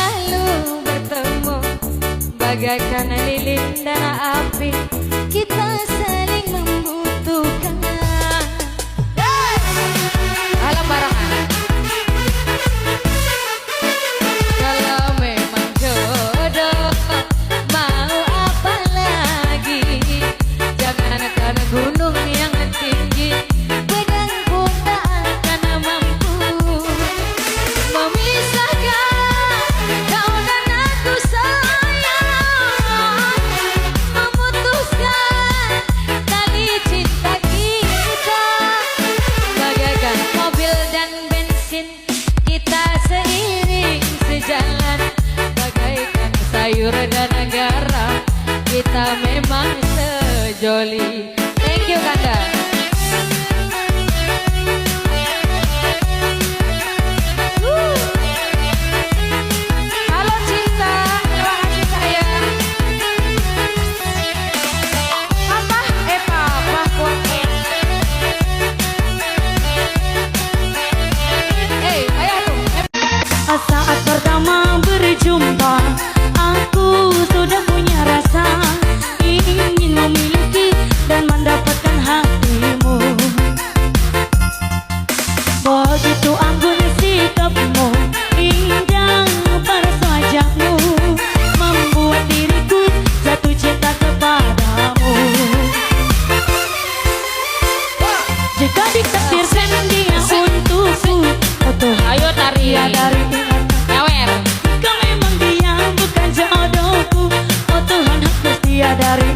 selalu bertemu bagaikan lilin dan api, kita saling membutuhkan. Alam barangan. Kalau memang jodoh, mau apa lagi? Jangan karena gunung yang tinggi, pedang pun tak akan mampu memisahkan kau dan aku sayang, memutuskan tali cinta kita. Bagaikan mobil dan bensin, kita seiring sejalan. Bagaikan sayur dan garam, kita memang sejoli. Thank you Kanda. Halo cinta, terima kasih sayang. Papa, papa kuat. Ayo tuh. Saat pertama berjumpa, aku sudah punya rasa ingin memiliki dan mendapatkan hatimu. Begitu anggun sikapmu, indah paras wajahmu, membuat diriku jatuh cinta kepadamu. Jika ditakdirkan dia untukku, Ayo tari. dia dari Nyawer. jika memang dia bukan jodohku, oh Tuhan hapus dia dari